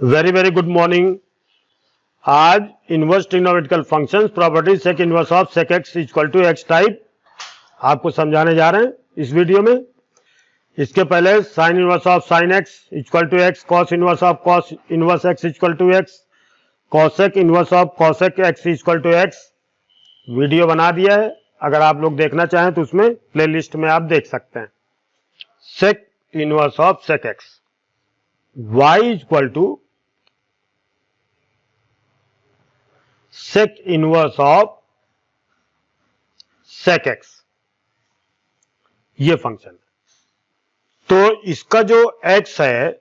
Very very good morning. आज inverse trigonometrical functions properties sec inverse of sec x equal to x type आपको समझाने जा रहे हैं इस वीडियो में। इसके पहले sine inverse of sine x equal to x, cos inverse of cos inverse x equal to x, cosec inverse of cosec x equal to x video बना दिया है। अगर आप लोग देखना चाहें तो उसमें प्लेलिस्ट में आप देख सकते हैं। Sec inverse of sec x y equal to sec inverse of sec x, ये फंक्शन है। तो इसका जो x है,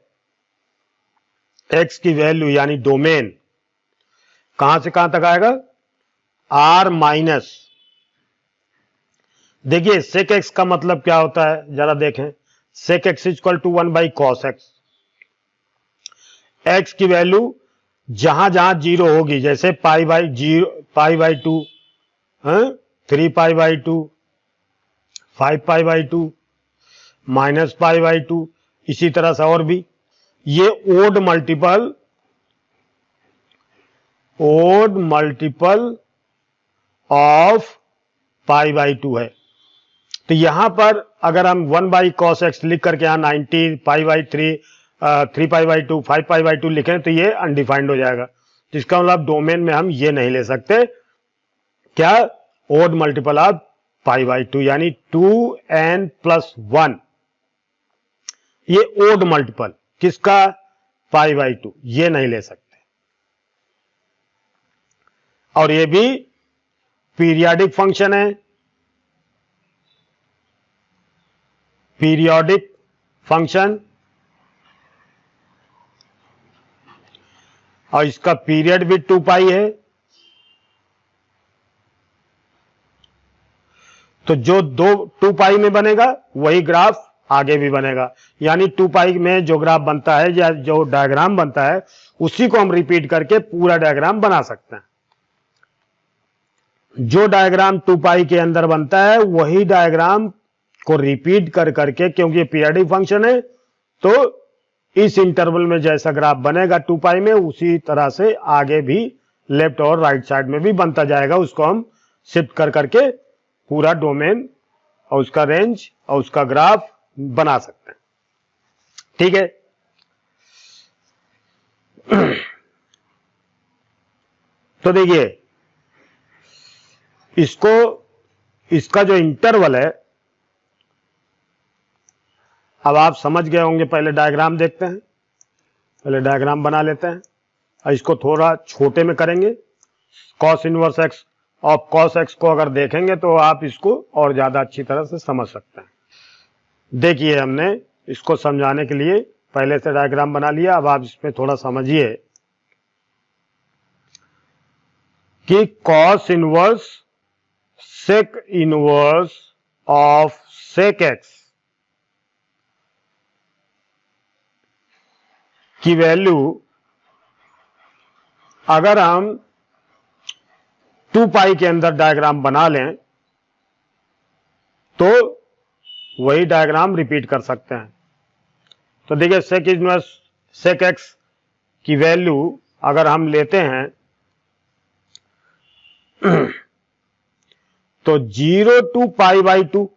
x की वैल्यू यानी डोमेन कहां से कहां तक आएगा, r माइनस। देखिए सेक एक्स का मतलब क्या होता है जरा देखें। Sec x equal to 1 by cos x. X की वैल्यू जहां जहां जीरो होगी, जैसे pi by zero, pi by 2, 3 pi by 2, 5 pi by 2, minus pi by 2, इसी तरह से और भी। ये odd multiple of pi by 2 है। तो यहां पर अगर हम 1 बाई कॉस एक्स लिख करके यहां 90 पाई by 3, 3 pi by 2, 5 pi by 2 लिखें तो ये अनडिफाइंड हो जाएगा। जिसका मतलब डोमेन में हम ये नहीं ले सकते। क्या, odd multiple of pi by 2 यानी 2n प्लस 1। ये ओड मल्टीपल किसका, पाई बाई 2, ये नहीं ले सकते। और ये भी पीरियोडिक फंक्शन है, पीरियोडिक फंक्शन, और इसका पीरियड भी 2 पाई है। तो जो 2 पाई में बनेगा वही ग्राफ आगे भी बनेगा। यानी 2 पाई में जो ग्राफ बनता है या जो डायग्राम बनता है उसी को हम रिपीट करके पूरा डायग्राम बना सकते हैं। जो डायग्राम 2 पाई के अंदर बनता है वही डायग्राम को रिपीट कर करके, क्योंकि ये पीरियोडिक फंक्शन है, तो इस इंटरवल में जैसा ग्राफ बनेगा 2 पाई में उसी तरह से आगे भी लेफ्ट और राइट साइड में भी बनता जाएगा। उसको हम शिफ्ट कर करके पूरा डोमेन और उसका रेंज और उसका ग्राफ बना सकते हैं। ठीक है। तो देखिए इसका जो इंटरवल है, अब आप समझ गए होंगे। पहले डायग्राम देखते हैं, पहले डायग्राम बना लेते हैं और इसको थोड़ा छोटे में करेंगे। Cos inverse x of cos x को अगर देखेंगे तो आप इसको और ज्यादा अच्छी तरह से समझ सकते हैं। देखिए हमने इसको समझाने के लिए पहले से डायग्राम बना लिया। अब आप इसमें थोड़ा समझिए कि cos inverse sec inverse of sec x की वैल्यू अगर हम 2 पाई के अंदर डायग्राम बना लें तो वही डायग्राम रिपीट कर सकते हैं। तो देखिए सेक इनवर्स सेक एक्स की वैल्यू अगर हम लेते हैं तो 0 टू पाई बाई 2,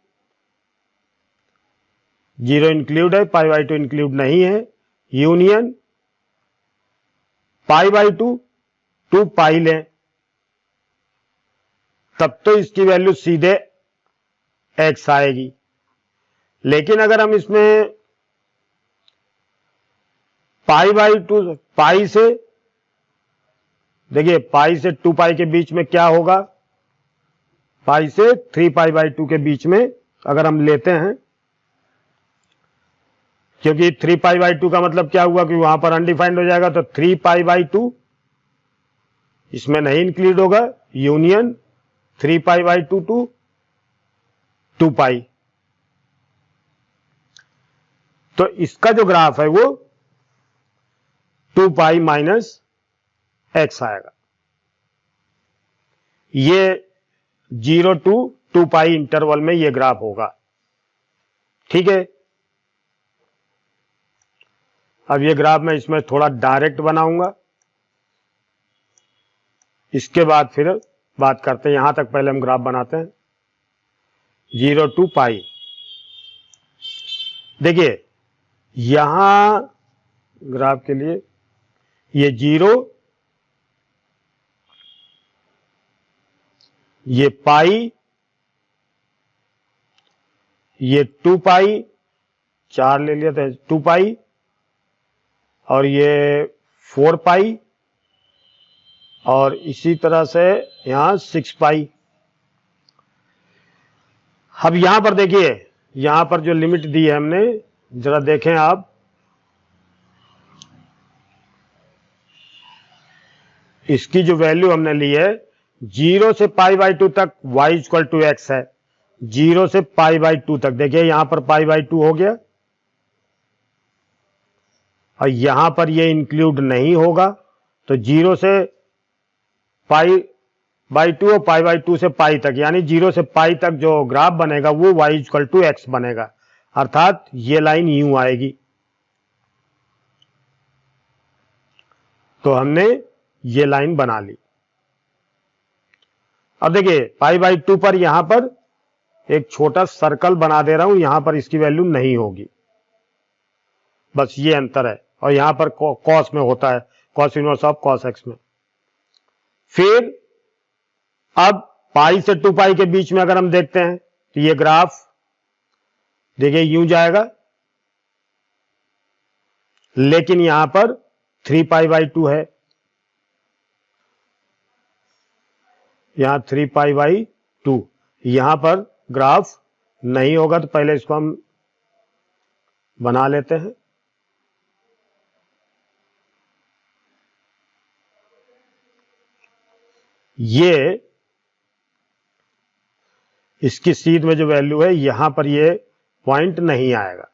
0 इंक्लूड है, पाई बाई 2 इंक्लूड नहीं है, यूनियन पाई बाई 2, 2 पाई लें तब तो इसकी वैल्यू सीधे x आएगी। लेकिन अगर हम इसमें पाई बाई 2, पाई से, देखिए पाई से 2 पाई के बीच में क्या होगा, पाई से 3 पाई बाई 2 के बीच में अगर हम लेते हैं, क्योंकि 3 पाई बाई 2 का मतलब क्या हुआ कि वहां पर अनडिफाइंड हो जाएगा। तो 3 पाई बाई 2 इसमें नहीं इंक्लूड होगा, union 3 pi by 2 to 2 pi. तो इसका जो ग्राफ है वो 2 पाई माइनस एक्स आएगा। ये 0 टू 2 पाई इंटरवल में ये ग्राफ होगा। ठीक है। अब ये ग्राफ मैं इसमें थोड़ा डायरेक्ट बनाऊंगा, इसके बाद फिर बात करते हैं। यहां तक पहले हम ग्राफ बनाते हैं 0 to पाई। देखिए यहां ग्राफ के लिए ये 0, ये पाई, ये 2 पाई, 4 ले लिया था 2 पाई, और ये 4 पाई, और इसी तरह से यहां 6 पाई। अब यहां पर देखिए, यहां पर जो लिमिट दी है हमने, जरा देखें आप, इसकी जो वैल्यू हमने ली है 0 से π/2 तक y = x है। 0 से π/2 तक, देखिए यहां पर π/2 हो गया, और यहां पर ये इंक्लूड नहीं होगा, तो 0 से π/2 और π/2 से पाई तक, यानी 0 से पाई तक जो ग्राफ बनेगा वो y = x बनेगा, अर्थात ये लाइन यूं आएगी। तो हमने ये लाइन बना ली। अब देखिए π/2 पर यहां पर एक छोटा सर्कल बना दे रहा हूं, यहां पर इसकी वैल्यू नहीं होगी, बस ये अंतर है, और यहां पर cos में होता है, cos inverse of cos x में। फिर अब पाई से 2 पाई के बीच में अगर हम देखते हैं तो ये ग्राफ देखिए यूं जाएगा, लेकिन यहां पर 3π/2 है, यहां 3π/2, यहां पर ग्राफ नहीं होगा, तो पहले इसको हम बना लेते हैं। ये इसकी सीध में जो वैल्यू है, यहां पर ये पॉइंट नहीं आएगा।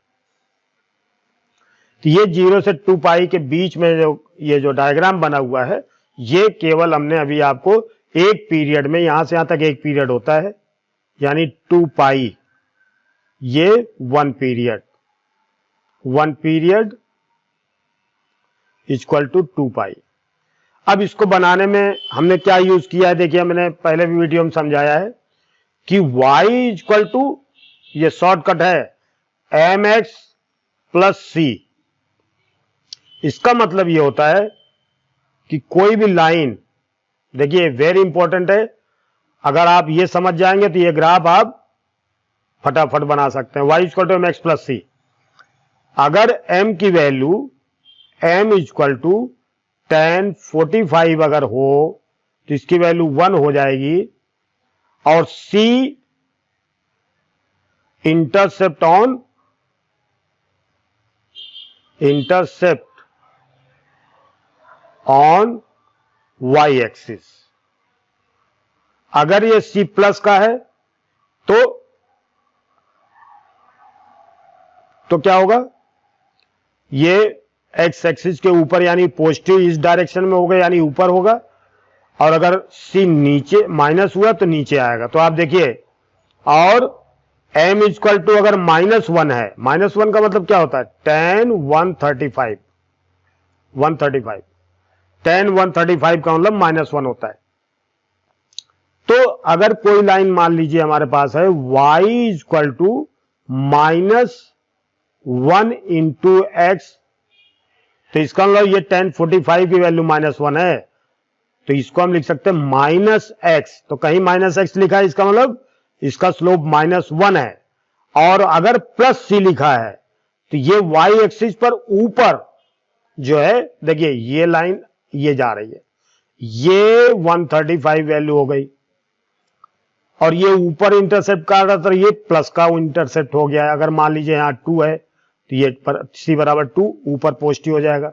तो ये 0 से 2 पाई के बीच में ये जो डायग्राम बना हुआ है, ये केवल हमने अभी आपको एक पीरियड में, यहां से यहां तक एक पीरियड होता है, यानी 2 पाई, ये 1 पीरियड, 1 पीरियड = 2 पाई। अब इसको बनाने में हमने क्या यूज किया है, देखिए मैंने पहले भी वीडियो में समझाया है कि y = ये शॉर्टकट है mx + c। इसका मतलब ये होता है कि कोई भी लाइन, देखिए वेरी इंपॉर्टेंट है, अगर आप ये समझ जाएंगे तो ये ग्राफ आप फटाफट बना सकते हैं। y = mx + c। अगर m की वैल्यू m = tan 45 अगर हो तो इसकी वैल्यू 1 हो जाएगी, और c intercept on y axis. अगर ये c प्लस का है तो क्या होगा, ये x एक्सिस के ऊपर यानी पॉजिटिव इस डायरेक्शन में होगा, यानी ऊपर होगा, और अगर c नीचे माइनस हुआ तो नीचे आएगा। तो आप देखिए, और m = अगर -1 है, -1 का मतलब क्या होता है, tan 135, tan 135 का मतलब -1 होता है। तो अगर कोई लाइन मान लीजिए हमारे पास है y = -1 × x, तो इसका मतलब ये tan 45 की वैल्यू -1 है, तो इसको हम लिख सकते हैं -x। तो कहीं -x लिखा है, इसका मतलब इसका स्लोप -1 है, और अगर +c लिखा है तो ये y एक्सिस पर ऊपर जो है, देखिए ये लाइन ये जा रही है, ये 135 वैल्यू हो गई, और ये ऊपर इंटरसेप्ट कर रहा था, ये प्लस का इंटरसेप्ट हो गया है। अगर मान लीजिए यहां 2 है तो ये c = 2 ऊपर पॉजिटिव हो जाएगा,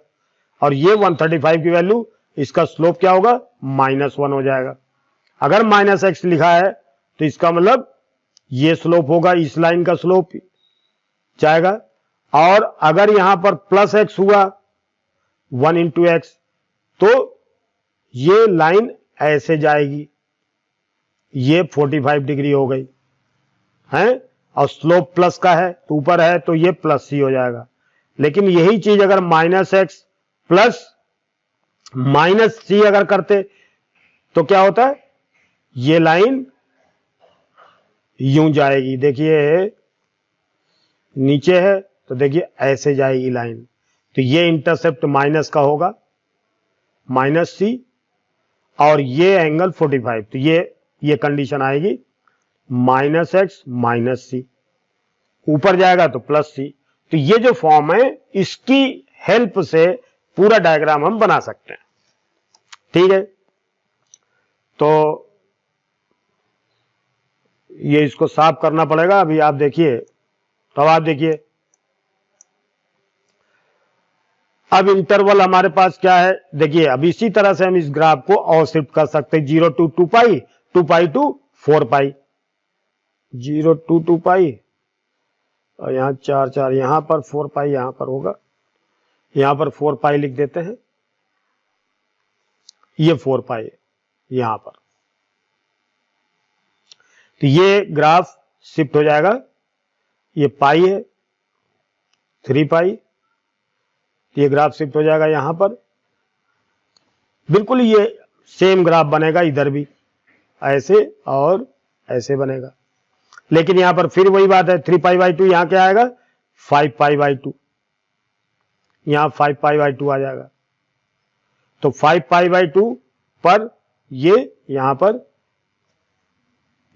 और ये 135 की वैल्यू, इसका स्लोप क्या होगा, -1 हो जाएगा। अगर -x लिखा है तो इसका मतलब ये स्लोप होगा, इस लाइन का स्लोप जाएगा, और अगर यहां पर +x हुआ 1 × x, तो ये लाइन ऐसे जाएगी, ये 45 डिग्री हो गई है, और स्लोप प्लस का है तो ऊपर है, तो ये +c हो जाएगा। लेकिन यही चीज अगर -x प्लस -c अगर करते तो क्या होता है, ये लाइन यूं जाएगी, देखिए नीचे है तो देखिए ऐसे जाएगी लाइन, तो ये इंटरसेप्ट माइनस का होगा, -c, और ये एंगल 45, तो ये कंडीशन आएगी -x -c, ऊपर जाएगा तो +c। तो ये जो फॉर्म है इसकी हेल्प से पूरा डायग्राम हम बना सकते हैं, ठीक है। तो ये इसको साफ करना पड़ेगा। अभी आप देखिए, तो अब आप देखिए, अब इंटरवल हमारे पास क्या है, देखिए अब इसी तरह से हम इस ग्राफ को और शिफ्ट कर सकते हैं, 0 to 2 pi, 2 pi to 4 pi, 0 to 2 पाई, और यहाँ 4 4, यहां पर 4 पाई यहां पर होगा, यहां पर 4 पाई लिख देते हैं, ये 4 पाई यहां पर, तो ये ग्राफ शिफ्ट हो जाएगा, ये पाई है 3 पाई, ये ग्राफ शिफ्ट हो जाएगा यहां पर, बिल्कुल ये सेम ग्राफ बनेगा, इधर भी ऐसे और ऐसे बनेगा, लेकिन यहां पर फिर वही बात है, 3 पाई बाई 2, यहां क्या आएगा 5 पाई बाई 2, यहां 5 पाई बाई 2 आ जाएगा, तो 5 पाई बाई 2 पर ये यहां पर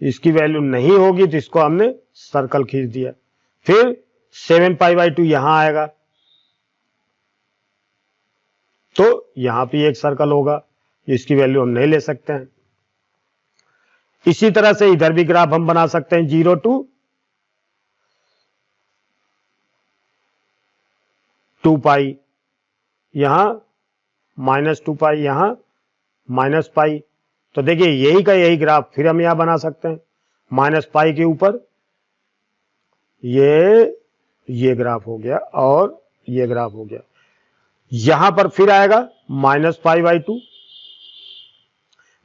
इसकी वैल्यू नहीं होगी, तो इसको हमने सर्कल खींच दिया, फिर 7 पाई बाई 2 यहां आएगा, तो यहां भी एक सर्कल होगा, इसकी वैल्यू हम नहीं ले सकते हैं। इसी तरह से इधर भी ग्राफ हम बना सकते हैं, 0 to 2 पाई, यहां -2 पाई, यहां -पाई, तो देखिए यही का यही ग्राफ फिर हम यहां बना सकते हैं, -पाई के ऊपर ये ग्राफ हो गया और ये ग्राफ हो गया, यहां पर फिर आएगा -पाई बाई 2,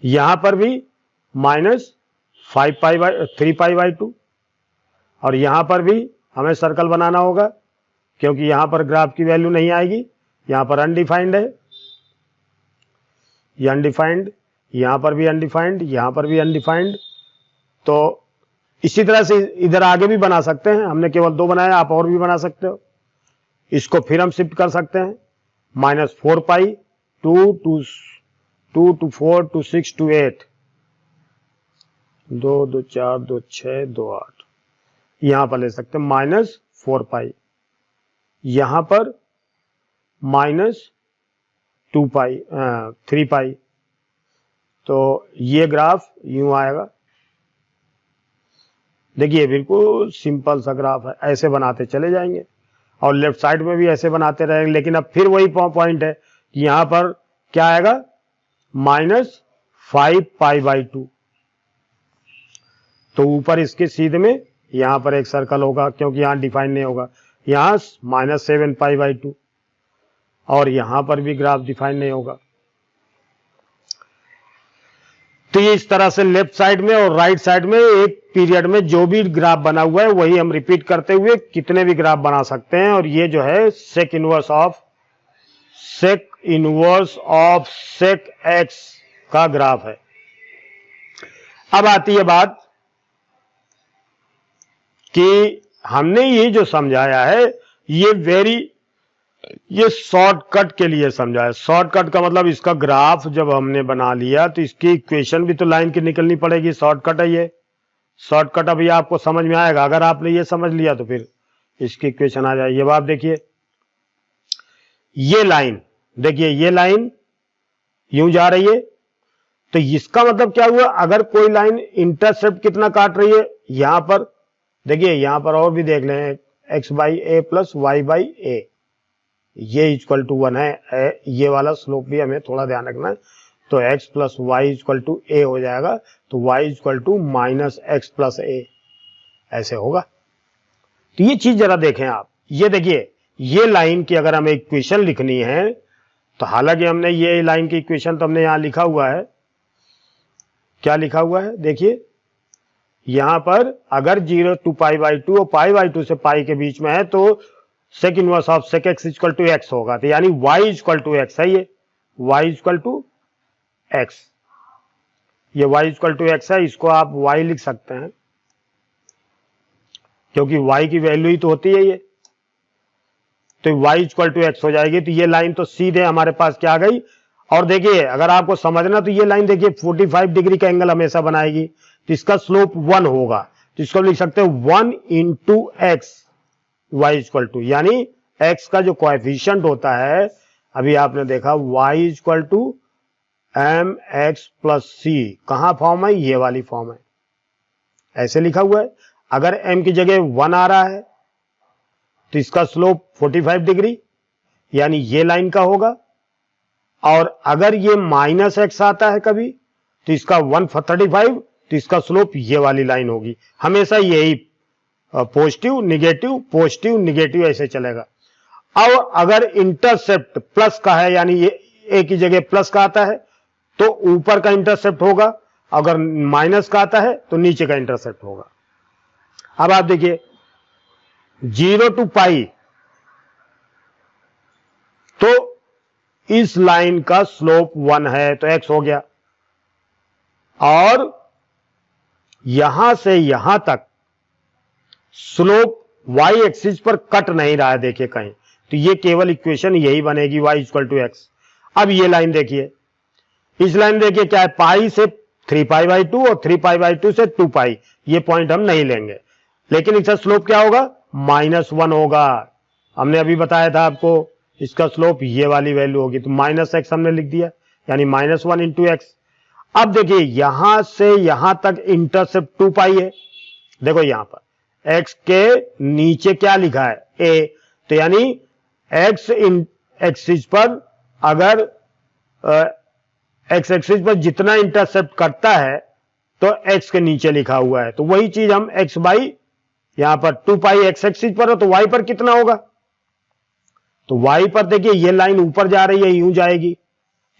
यहां पर भी -5 पाई बाई 3 पाई बाई 2, और यहां पर भी हमें सर्कल बनाना होगा, क्योंकि यहां पर ग्राफ की वैल्यू नहीं आएगी, यहां पर अनडिफाइंड है, ये अनडिफाइंड, यहां पर भी अनडिफाइंड, यहां पर भी अनडिफाइंड, तो इसी तरह से इधर आगे भी बना सकते हैं, हमने केवल 2 बनाया, आप और भी बना सकते हो, इसको फिर हम शिफ्ट कर सकते हैं, -4 पाई 2 to 4 to 6 to 8, 2 2 4 2 6 2 8, यहां पर ले सकते हैं -4 पाई, यहां पर -2 पाई 3 पाई, तो ये ग्राफ यूं आएगा, देखिए बिल्कुल सिंपल सा ग्राफ है, ऐसे बनाते चले जाएंगे और लेफ्ट साइड में भी ऐसे बनाते रहेंगे, लेकिन अब फिर वही पॉइंट है कि यहां पर क्या आएगा -5 पाई बाई 2, तो ऊपर इसके सीधे में यहां पर एक सर्कल होगा, क्योंकि यहां डिफाइन नहीं होगा, यहां -7 पाई बाई 2, और यहां पर भी ग्राफ डिफाइन नहीं होगा। तो ये इस तरह से लेफ्ट साइड में और राइट साइड में एक पीरियड में जो भी ग्राफ बना हुआ है वही हम रिपीट करते हुए कितने भी ग्राफ बना सकते हैं, और ये जो है sec inverse of sec x का ग्राफ है। अब आती है बात कि हमने ये जो समझाया है ये शॉर्टकट के लिए समझा है। शॉर्टकट का मतलब इसका ग्राफ जब हमने बना लिया तो इसकी इक्वेशन भी तो लाइन की निकलनी पड़ेगी, शॉर्टकट है ये। शॉर्टकट अभी आपको समझ में आएगा, अगर आपने ये समझ लिया तो फिर इसकी इक्वेशन आ जाएगी। अब आप देखिए ये लाइन, देखिए ये लाइन यूं जा रही है, तो इसका मतलब क्या हुआ, अगर कोई लाइन इंटरसेप्ट कितना काट रही है, यहां पर देखिए, यहां पर और भी देख लें, x by a plus y by a, ये इक्वल टू 1 है, ये वाला स्लोप भी हमें थोड़ा ध्यान रखना है, तो x plus y equal to a हो जाएगा, तो y equal to minus x plus a, ऐसे होगा। तो ये चीज जरा देखें आप, ये देखिए ये लाइन की अगर हमें इक्वेशन लिखनी है, तो हालांकि हमने ये लाइन की इक्वेशन तो हमने यहां लिखा हुआ है, क्या लिखा हुआ है देखिए, यहां पर अगर 0 to पाई बाई 2 और पाई बाई 2 से पाई के बीच में है तो sec inverse of sec x equal to x होगा, तो यानी वाई इक्वल टू एक्स है, ये वाई इक्वल टू एक्स, ये y इक्वल टू एक्स है, इसको आप y लिख सकते हैं क्योंकि y की वैल्यू ही तो होती है ये, तो y इक्वल टू एक्स हो जाएगी। तो ये लाइन तो सीधे हमारे पास क्या आ गई। और देखिए अगर आपको समझना तो ये लाइन देखिए 45 डिग्री का एंगल हमेशा बनाएगी, तो इसका स्लोप 1 होगा, तो इसको लिख सकते हैं 1 into x y equal to, यानी x का जो कोएफिशिएंट होता है, अभी आपने देखा y equal to m x plus c, कहां फॉर्म है, ये वाली फॉर्म है, ऐसे लिखा हुआ है। अगर m की जगह 1 आ रहा है तो इसका स्लोप 45 डिग्री यानी ये लाइन का होगा, और अगर ये माइनस एक्स आता है कभी तो इसका 135, तो इसका स्लोप ये वाली लाइन होगी। हमेशा यही पॉजिटिव निगेटिव ऐसे चलेगा। अब अगर इंटरसेप्ट प्लस का है, यानी ये ए की जगह प्लस का आता है तो ऊपर का इंटरसेप्ट होगा, अगर माइनस का आता है तो नीचे का इंटरसेप्ट होगा। अब आप देखिए 0 टू पाई, तो इस लाइन का स्लोप 1 है तो x हो गया, और यहां से यहां तक स्लोप y एक्सिस पर कट नहीं रहा है, देखिए कहीं, तो ये केवल इक्वेशन यही बनेगी y इक्वल टू एक्स। अब ये लाइन देखिए, इस लाइन देखिए क्या है, पाई से 3 पाई बाई 2 और 3 पाई बाई 2 से 2 पाई, ये पॉइंट हम नहीं लेंगे, लेकिन इसका स्लोप क्या होगा, -1 होगा। हमने अभी बताया था आपको इसका स्लोप ये वाली वैल्यू होगी, तो -x हमने लिख दिया, यानी -1 इंटू एक्स। अब देखिए यहां से यहां तक इंटरसेप्ट 2 पाई है, देखो यहां पर x के नीचे क्या लिखा है a, तो यानी x एक्सिस पर अगर x एक्सिस पर जितना इंटरसेप्ट करता है तो x के नीचे लिखा हुआ है, तो वही चीज हम x बाई यहां पर 2 पाई x एक्सिस पर हो तो y पर कितना होगा, तो y पर देखिए ये लाइन ऊपर जा रही है, यूं जाएगी,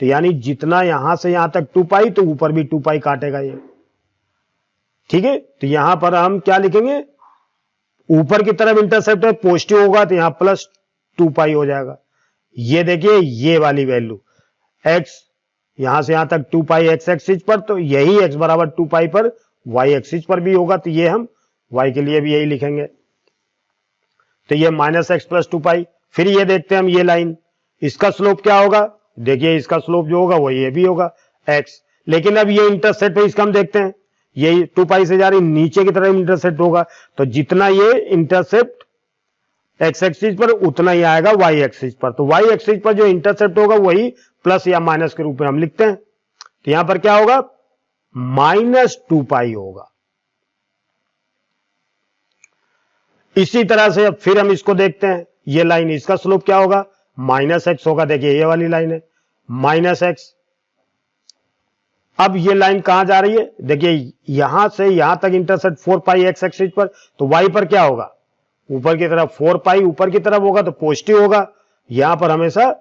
तो यानी जितना यहां से यहां तक 2 पाई तो ऊपर भी 2 पाई काटेगा ये, ठीक है। तो यहां पर हम क्या लिखेंगे, ऊपर की तरफ इंटरसेप्ट है पॉजिटिव होगा तो यहां प्लस 2 पाई हो जाएगा। ये देखिए ये वाली वैल्यू x यहां से यहां तक 2 पाई x एक्सिस पर, तो यही x बराबर 2 पाई पर y एक्सिस पर भी होगा, तो ये हम y के लिए भी यही लिखेंगे, तो ये -x प्लस 2 पाई। फिर ये देखते हैं हम ये लाइन, इसका स्लोप क्या होगा, देखिए इसका स्लोप जो होगा वो ये भी होगा x, लेकिन अब ये इंटरसेप्ट है इसका हम देखते हैं, ये 2 पाई से जा रही नीचे की तरफ इंटरसेप्ट होगा, तो जितना ये इंटरसेप्ट x एक्सिस पर उतना ही आएगा y एक्सिस पर, तो y एक्सिस पर जो इंटरसेप्ट होगा वही प्लस या माइनस के रूप में हम लिखते हैं, तो यहां पर क्या होगा, -2 पाई होगा। इसी तरह से अब फिर हम इसको देखते हैं, ये लाइन इसका स्लोप क्या होगा, -x होगा, देखिए ये वाली लाइन है -x। अब ये लाइन कहां जा रही है, देखिए यहां से यहां तक इंटरसेप्ट 4 पाई x एक्सिस पर, तो y पर क्या होगा, ऊपर की तरफ 4 पाई ऊपर की तरफ होगा तो पॉजिटिव होगा, यहां पर हमेशा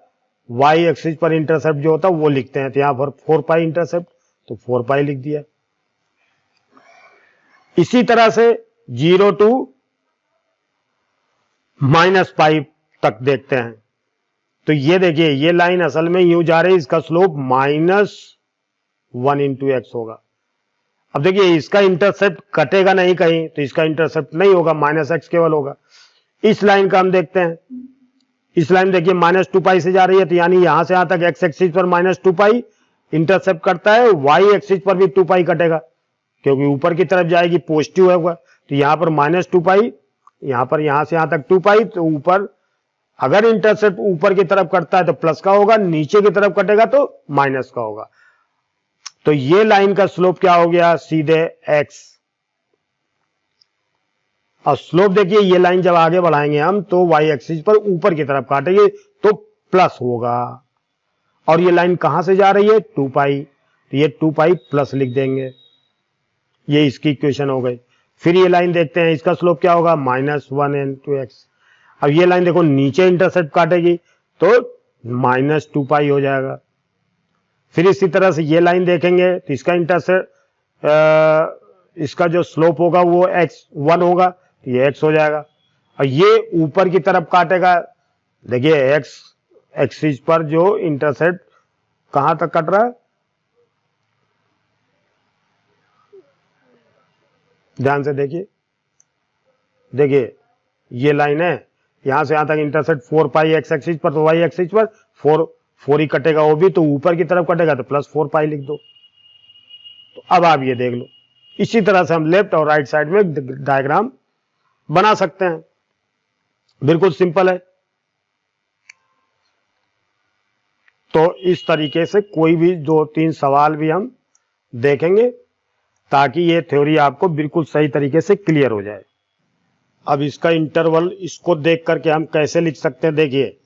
y एक्सिस पर इंटरसेप्ट जो होता है वो लिखते हैं, तो यहां पर 4 पाई इंटरसेप्ट तो 4 पाई लिख दिया। इसी तरह से 0 टू -पाई तक देखते हैं, तो ये देखिए ये लाइन असल में यूं जा रही है, इसका स्लोप -1 इंटू एक्स होगा। अब देखिए इसका इंटरसेप्ट कटेगा नहीं कहीं, तो इसका इंटरसेप्ट नहीं होगा, -x केवल होगा। इस लाइन का हम देखते हैं, इस लाइन देखिए -2 पाई से जा रही है, तो यानी यहां से यहां तक x एक्सिस पर -2 पाई इंटरसेप्ट करता है, y एक्सिस पर भी 2 पाई कटेगा क्योंकि ऊपर की तरफ जाएगी, पॉजिटिव होगा, तो यहां पर -2 पाई, यहां पर यहां से यहां तक 2 पाई, तो ऊपर अगर इंटरसेप्ट ऊपर की तरफ कटता है तो प्लस का होगा, नीचे की तरफ कटेगा तो माइनस का होगा, तो ये लाइन का स्लोप क्या हो गया, सीधे x। और स्लोप देखिए ये लाइन जब आगे बढ़ाएंगे हम तो y एक्सिस पर ऊपर की तरफ काटेंगे तो प्लस होगा, और ये लाइन कहां से जा रही है, 2 पाई, तो ये 2 पाई प्लस लिख देंगे, ये इसकी इक्वेशन हो गई। फिर ये लाइन देखते हैं, इसका स्लोप क्या होगा, -1 इंटू एक्स। अब ये लाइन देखो नीचे इंटरसेप्ट काटेगी तो -2 पाई हो जाएगा। फिर इसी तरह से ये लाइन देखेंगे तो इसका इंटरसेप्ट इसका जो स्लोप होगा वो x1 होगा, तो ये x हो जाएगा। और ये ऊपर की तरफ काटेगा। देखिए एक्स एक्सिस पर जो इंटरसेप्ट कहां तक कट रहा है, ध्यान से देखिए। देखिए ये लाइन है, यहां से यहां तक इंटरसेप्ट 4 पाई एक्स एक्सिस पर, तो वाई एक्सिस पर 4 ही कटेगा, वो भी तो ऊपर की तरफ कटेगा तो प्लस 4 पाई लिख दो। तो अब आप ये देख लो, इसी तरह से हम लेफ्ट और राइट साइड में डायग्राम बना सकते हैं। बिल्कुल सिंपल है। तो इस तरीके से कोई भी 2-3 सवाल भी हम देखेंगे ताकि ये थ्योरी आपको बिल्कुल सही तरीके से क्लियर हो जाए। अब इसका इंटरवल, इसको देख करके हम कैसे लिख सकते हैं, देखिए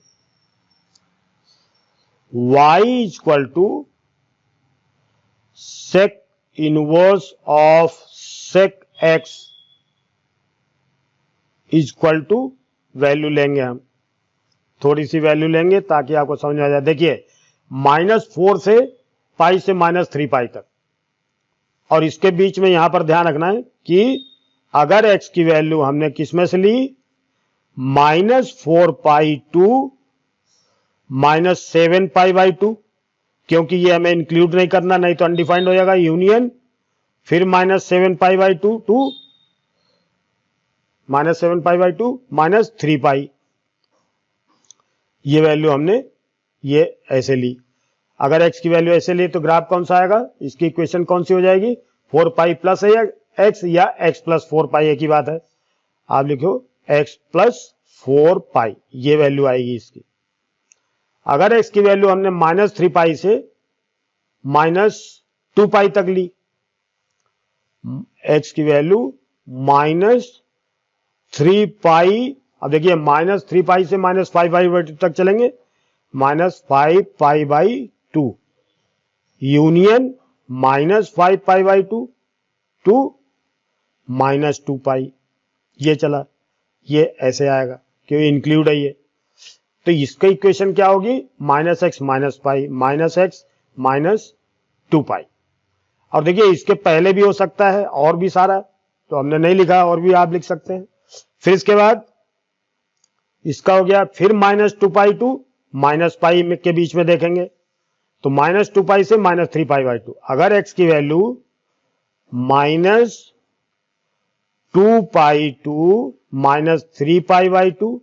y equal to sec inverse of sec x equal to value लेंगे हम, थोड़ी सी वैल्यू लेंगे ताकि आपको समझ में आ जाए। देखिए -4 से पाई से -3 पाई तक, और इसके बीच में यहां पर ध्यान रखना है कि अगर x की वैल्यू हमने किस में से ली, -4 पाई टू -7 पाई बाई 2, क्योंकि ये हमें इंक्लूड नहीं करना, नहीं तो अनडिफाइंड हो जाएगा, यूनियन फिर -7 pi by 2 to -7 pi by 2 -3 pi, ये वैल्यू हमने ये ऐसे ली। अगर x की वैल्यू ऐसे ली तो ग्राफ कौन सा आएगा, इसकी इक्वेशन कौन सी हो जाएगी, 4 पाई प्लस है x या x प्लस 4 पाई, एक ही बात है। आप लिखो x प्लस 4 पाई, ये वैल्यू आएगी इसकी। अगर x की वैल्यू हमने -3 पाई से -2 पाई तक ली, x की वैल्यू -3 पाई, अब देखिए -3 पाई से -5 पाई तक चलेंगे, -5 pi by 2 union -5 pi by 2 to -2 pi, ये चला, ये ऐसे आएगा क्योंकि इंक्लूड है ये। तो इसका इक्वेशन क्या होगी, -x माइनस पाई -x -2 पाई। और देखिए इसके पहले भी हो सकता है और भी सारा, तो हमने नहीं लिखा, और भी आप लिख सकते हैं। फिर इसके बाद इसका हो गया, फिर -2 पाई टू माइनस पाई के बीच में देखेंगे तो -2 पाई से -3 पाई बाई 2। अगर x की value -2 pi to -3 pi by 2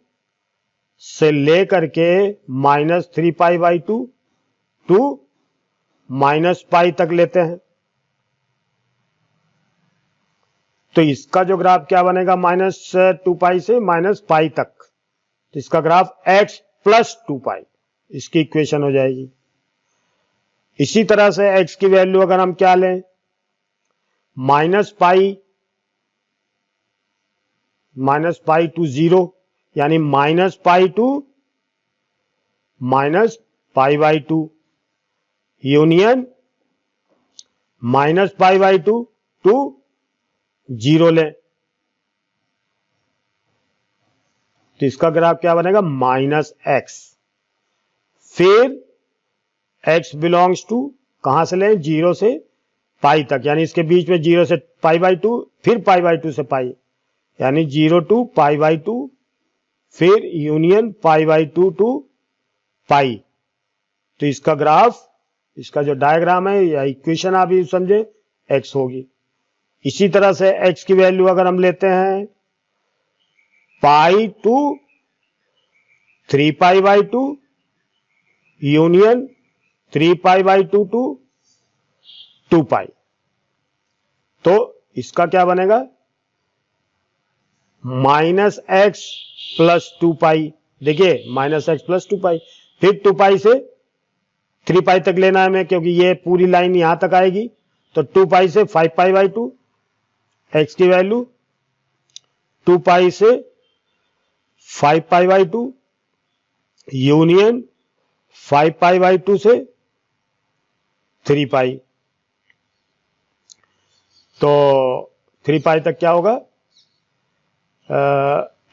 से लेकर के -3 पाई बाई 2 टू -पाई तक लेते हैं, तो इसका जो ग्राफ क्या बनेगा, -2 पाई से -पाई तक, तो इसका ग्राफ x प्लस 2 पाई, इसकी इक्वेशन हो जाएगी। इसी तरह से x की वैल्यू अगर हम क्या लें, -पाई टू 0, यानी -pi to -pi by 2 union -pi by 2 to 0 लें, तो इसका ग्राफ क्या बनेगा, -x। फिर x बिलोंग्स टू कहां से लें, 0 से पाई तक, यानी इसके बीच में 0 से पाई बाई 2, फिर पाई बाई 2 से पाई, यानी 0 टू पाई बाई 2, फिर यूनियन पाई बाई 2 टू पाई। तो इसका ग्राफ, इसका जो डायग्राम है या इक्वेशन आप ये समझे, x होगी। इसी तरह से x की वैल्यू अगर हम लेते हैं pi to 3 pi by 2 union 3 pi by 2 to 2 pi, तो इसका क्या बनेगा, -x प्लस 2 पाई। देखिए -x प्लस 2 पाई, फिर 2 पाई से 3 पाई तक लेना है हमें, क्योंकि ये पूरी लाइन यहां तक आएगी, तो 2 पाई से 5 पाई बाई 2, x की वैल्यू 2 पाई से 5 pi by 2 union 5 pi by 2 से 3 पाई, तो 3 पाई तक क्या होगा,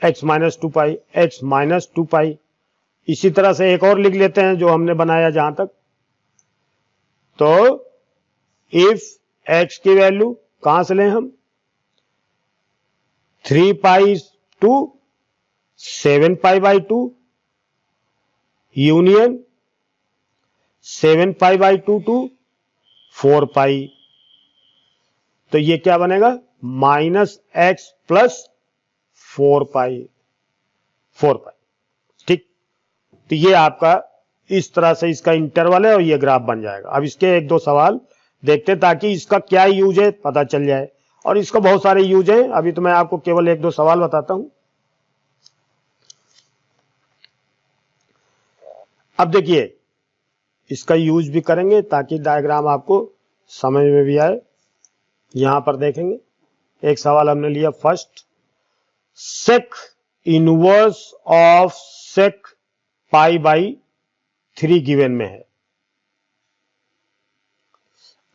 x माइनस 2 पाई, x माइनस 2 पाई। इसी तरह से एक और लिख लेते हैं जो हमने बनाया जहां तक, तो इफ x की वैल्यू कहां से लें हम, 3 pi to 7 pi by 2 union 7 pi by 2 to 4 pi, तो ये क्या बनेगा माइनस एक्स प्लस 4 पाई, ठीक। तो ये आपका इस तरह से इसका इंटरवल है और ये ग्राफ बन जाएगा। अब इसके एक दो सवाल देखते हैं ताकि इसका क्या यूज है पता चल जाए, और इसका बहुत सारे यूज हैं, अभी तो मैं आपको केवल एक दो सवाल बताता हूं। अब देखिए इसका यूज भी करेंगे ताकि डायग्राम आपको समझ में भी आए। यहां पर देखेंगे एक सवाल हमने लिया first, sec inverse of sec pi by 3 given में है।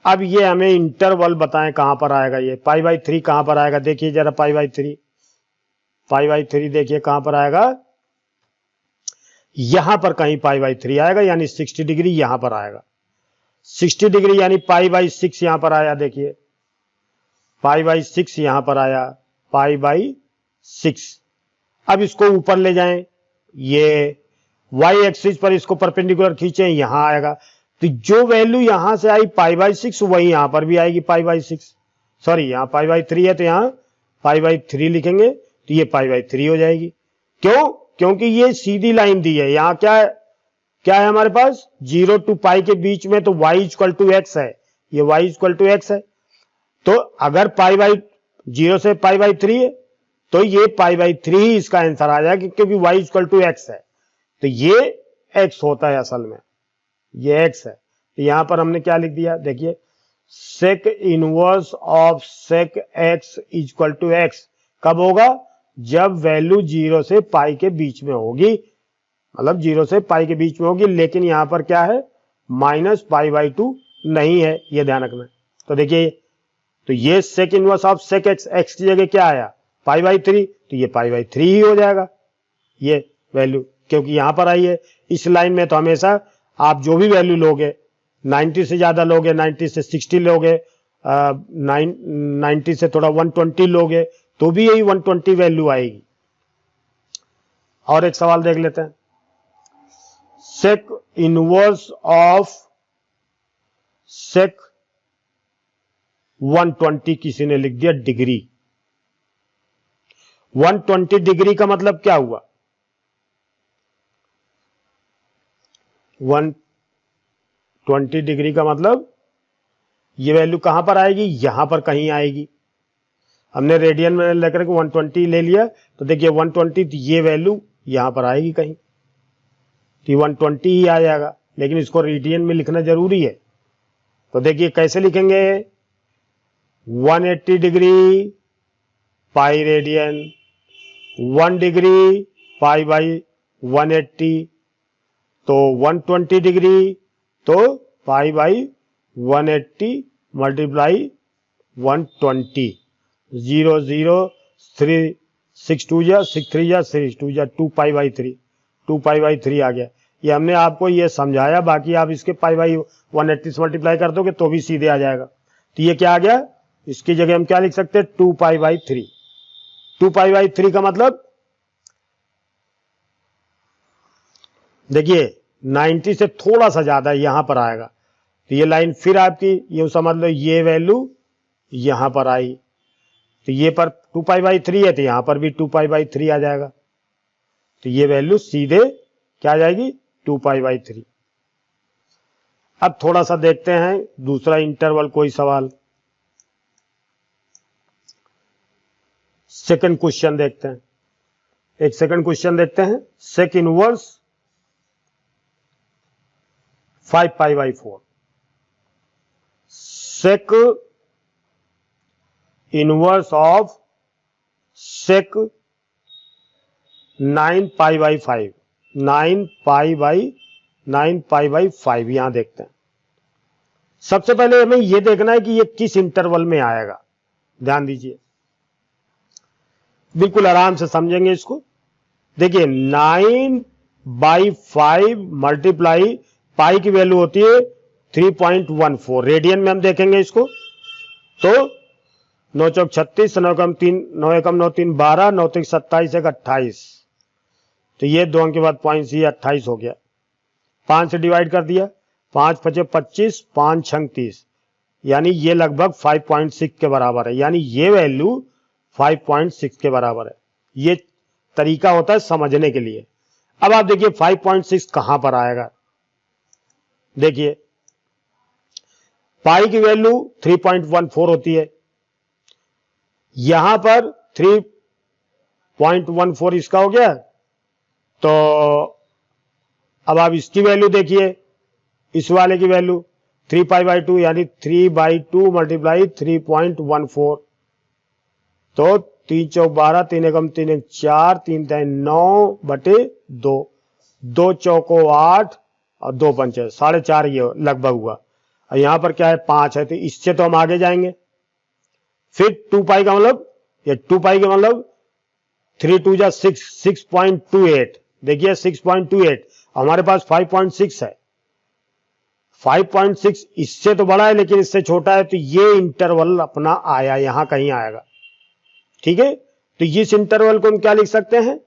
अब ये हमें इंटरवल बताएं कहां पर आएगा, ये पाई बाई 3 कहां पर आएगा, देखिए जरा पाई बाई 3 देखिए कहां पर आएगा, यहां पर कहीं पाई बाई 3 आएगा, यानी 60 डिग्री यहां पर आएगा, 60 डिग्री यानी पाई बाई 6 यहां पर आया, देखिए पाई बाई 6 यहां पर आया, पाई बाई 6। अब इसको ऊपर ले जाएं, ये वाई एक्सिस पर इसको परपेंडिकुलर खींचें, यहां आएगा, तो जो वैल्यू यहां से आई पाई बाई 6 वही यहां पर भी आएगी पाई बाई 6, सॉरी यहां पाई बाई 3 है तो यहां पाई बाई 3 लिखेंगे तो ये पाई बाई 3 हो जाएगी। क्यों? क्योंकि ये सीधी लाइन दी है, यहां क्या है हमारे पास 0 टू पाई के बीच में, तो y इक्वल टू एक्स है, ये y इक्वल टू एक्स है, तो अगर पाई बाई 0 से पाई बाई 3 है तो ये पाई बाई 3 ही इसका आंसर आ जाएगा, क्योंकि y इक्वल टू एक्स है, तो ये x होता है असल में, ये x है। तो यहां पर हमने क्या लिख दिया, देखिए sec inverse of sec x equal to x कब होगा, जब वैल्यू 0 से पाई के बीच में होगी, मतलब 0 से पाई के बीच में होगी, लेकिन यहां पर क्या है माइनस पाई बाई 2 नहीं है, ये ध्यान रखना। तो देखिए तो ये sec inverse of sec x की जगह क्या आया पाई बाई 3, तो ये पाई बाई 3 ही हो जाएगा ये वैल्यू, क्योंकि यहां पर आई है। इस लाइन में तो हमेशा आप जो भी वैल्यू लोगे 90 से ज्यादा लोगे, 90 से 60 लोगे, 90 से थोड़ा 120 लोगे तो भी यही 120 वैल्यू आएगी। और एक सवाल देख लेते हैं, सेक इनवर्स ऑफ सेक 120 किसी ने लिख दिया डिग्री, 120 डिग्री का मतलब क्या हुआ, 120 डिग्री का मतलब ये वैल्यू कहां पर आएगी, यहां पर कहीं आएगी। हमने रेडियन में लेकर के 120 ले लिया, तो देखिए 120 ये वैल्यू यहां पर आएगी कहीं, तो 120 ही आ जाएगा, लेकिन इसको रेडियन में लिखना जरूरी है। तो देखिए कैसे लिखेंगे, 180 degree pi radian, 1 degree pi by 180, तो 120 डिग्री तो पाई बाई 180 मल्टीप्लाई 120, 0 0 3 6 2 जा 6 3 जा 6 2 जा 2 पाई बाई 3, 2 पाई बाई 3 आ गया। ये हमने आपको ये समझाया, बाकी आप इसके पाई बाई 180 से मल्टीप्लाई कर दोगे तो भी सीधे आ जाएगा। तो ये क्या आ गया, इसकी जगह हम क्या लिख सकते हैं 2 पाई बाई 3, 2 पाई बाई 3 का मतलब देखिए 90 से थोड़ा सा ज्यादा यहां पर आएगा, तो ये लाइन फिर आपकी यूं समझ लो ये वैल्यू यहां पर आई, तो ये पर 2 पाई बाई 3 है तो यहां पर भी 2 पाई बाई 3 आ जाएगा, तो ये वैल्यू सीधे क्या आ जाएगी 2 पाई बाई 3। अब थोड़ा सा देखते हैं दूसरा इंटरवल कोई सवाल, सेकंड क्वेश्चन देखते हैं, एक सेकंड क्वेश्चन देखते हैं, sec inverse 5 pi by 4, sec inverse of sec 9 pi by 5, 9 pi by 5 यहां देखते हैं। सबसे पहले हमें यह देखना है कि ये किस इंटरवल में आएगा, ध्यान दीजिए, बिल्कुल आराम से समझेंगे इसको। देखिए 9 बाई 5 मल्टीप्लाई पाई की वैल्यू होती है 3.14, रेडियन में हम देखेंगे इसको, तो 9 चौक 36, 9 एकम 3, 9 एकम 9 3 12, 9 3 27 1 28, तो ये 2 अंक के बाद पॉइंट सी 28 हो गया। 5 से डिवाइड कर दिया, 5 पचे 25, 5 छंग 30, यानी ये लगभग 5.6 के बराबर है, यानी ये वैल्यू 5.6 के बराबर है। ये तरीका होता है समझने के लिए। अब आप देखिए 5.6 कहां पर आएगा। देखिए पाई की वैल्यू 3.14 होती है, यहां पर 3.14 इसका हो गया। तो अब आप इसकी वैल्यू देखिए, इस वाले की वैल्यू 3π/2 यानी 3/2 मल्टीप्लाई 3.14, तो 3 चौक 12, 3 एकम 3 एक 4, 3 3 9/2, 2 चौको 8 और 2 पंचे 4.5 ये लगभग हुआ। और यहां पर क्या है 5 है, तो इससे तो हम आगे जाएंगे। फिर 2π का मतलब, ये 2π का मतलब 3 2 जा 6, 6.28। देखिए 6.28, हमारे पास 5.6 है। 5.6 इससे तो बड़ा है लेकिन इससे छोटा है, तो ये इंटरवल अपना आया, यहां कहीं आएगा। ठीक है, तो इस इंटरवल को हम क्या लिख सकते हैं,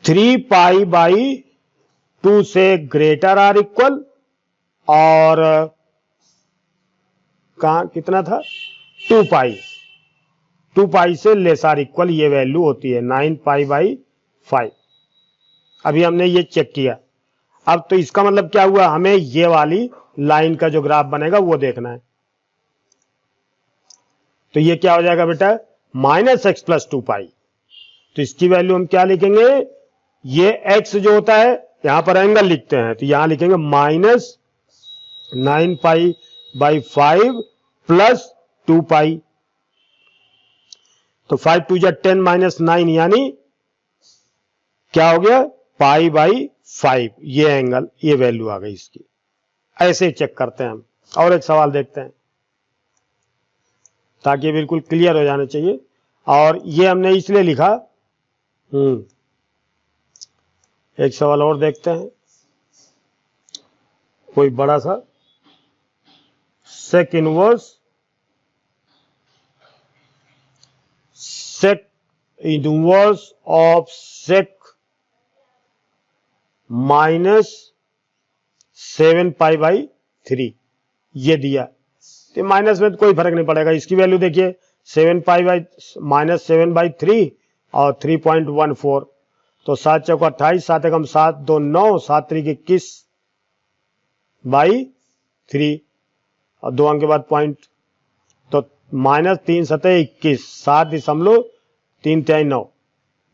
3π/2 से ग्रेटर आर इक्वल, और कहां कितना था 2π से लेस आर इक्वल, ये वैल्यू होती है 9π/5। अभी हमने ये चेक किया। अब तो इसका मतलब क्या हुआ, हमें ये वाली लाइन का जो ग्राफ बनेगा वो देखना है। तो ये क्या हो जाएगा बेटा, -x + 2π। तो इसकी वैल्यू हम क्या लिखेंगे, ये x जो होता है, यहां पर एंगल लिखते हैं, तो यहां लिखेंगे -9π/5 + 2π। तो 5 2 जा 10 -9 यानी क्या हो गया π/5। ये एंगल, ये वैल्यू आ गई इसकी। ऐसे चेक करते हैं हम। और एक सवाल देखते हैं ताकि बिल्कुल क्लियर हो जाना चाहिए। और ये हमने इसलिए लिखा, एक सवाल और देखते हैं, कोई बड़ा सा। सेक इनवर्स ऑफ सेक -7π/3 ये दिया। तो माइनस में तो कोई फर्क नहीं पड़ेगा। इसकी वैल्यू देखिए 7π/-7/3 और 3.14, तो 7 चौक 28, 7 एकम 7, 2 9, 7 3 21/3 और 2 अंक के बाद पॉइंट, तो -3 7 21, 7.339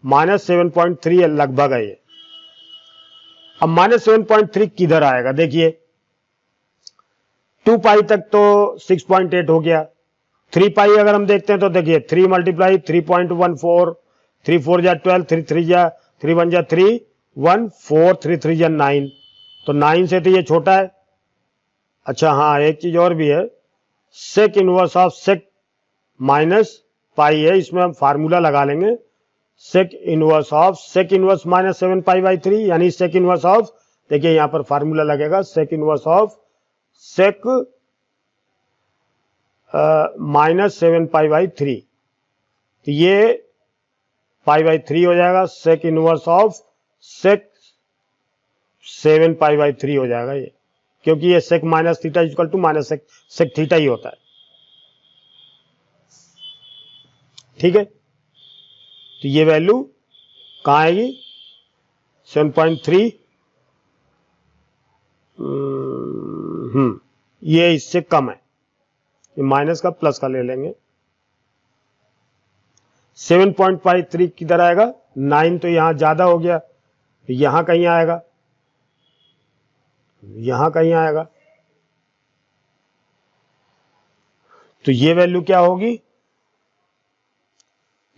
-7.3 लगभग है ये। अब -7.3 किधर आएगा, देखिए 2π तक तो 6.8 हो गया। 3π अगर हम देखते हैं तो देखिए 3 × 3.14, 3 4 जा 12, 3 3 जा 3 1 जा 3 1 4, 3 3 जा 9, तो 9 से तो ये छोटा है। अच्छा हाँ, एक चीज और भी है, सेक इनवर्स ऑफ सेक -π है, इसमें हम फार्मूला लगा लेंगे। सेक इनवर्स -7π/3 यानी सेक इनवर्स ऑफ, देखिए यहां पर फार्मूला लगेगा, सेक इनवर्स ऑफ सेक -7π/3, तो ये π/3 हो जाएगा। सेक इनवर्स ऑफ सेक 7π/3 हो जाएगा ये, क्योंकि ये सेक -θ = सेक थीटा ही होता है। ठीक है, तो ये वैल्यू कहां आएगी 7.3, ये इससे कम है, ये माइनस का प्लस का ले लेंगे। 7.53 किधर आएगा, 9 तो यहां ज्यादा हो गया, तो यहां कहीं आएगा, यहां कहीं आएगा। तो ये वैल्यू क्या होगी,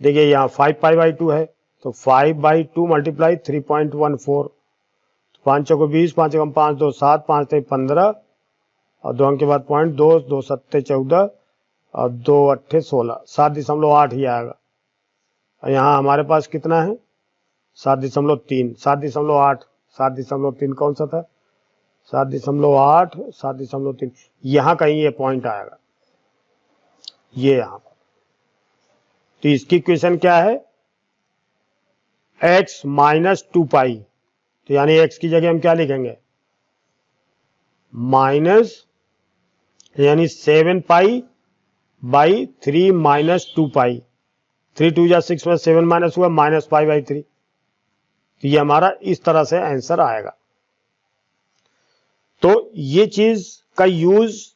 देखिए यहां 5π/2 है, तो 5/2 मल्टीप्लाई 3.14, 5 चौको 20, 5 एकम 5, 2 7, 5 3 15 और 2 अंक के बाद पॉइंट 2, 2 7 14 और 2 8 16, 7.8 ही आएगा। और यहाँ हमारे पास कितना है 7.3, 7.8, 7.3 कौन सा था 7.8, 7.3, यहाँ कहीं ये पॉइंट आएगा, ये यहाँ पर। तो इसकी इक्वेशन क्या है, x माइनस 2π, तो यानी x की जगह हम क्या लिखेंगे, माइनस यानी 7π/3 माइनस 2π, 3 2 जा 6 में 7 माइनस हुआ -π/3। तो ये हमारा इस तरह से आंसर आएगा। तो ये चीज का यूज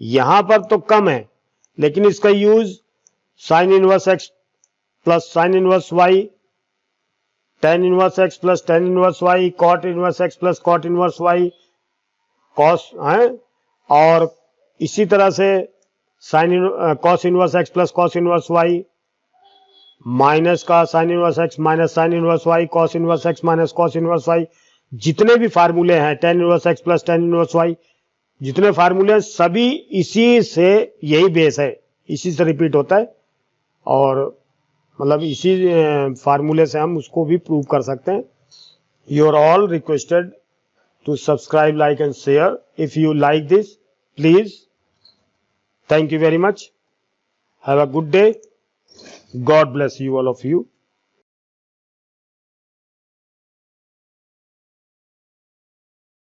यहां पर तो कम है, लेकिन इसका use sine inverse x plus sine inverse y, tan inverse x plus tan inverse y, cot inverse x plus cot inverse y, cos है, और इसी तरह से sine cos inverse x plus cos inverse y, minus का sine inverse x minus sine inverse y, cos inverse x minus cos inverse y, जितने भी फार्मूले हैं tan inverse x plus tan inverse y, जितने फार्मूले हैं सभी इसी से, यही बेस है, इसी से रिपीट होता है, और मतलब इसी फार्मूले से हम उसको भी प्रूव कर सकते हैं। You are all requested to subscribe, like and share if you like this, please. Thank you very much. Have a good day. God bless you, all of you.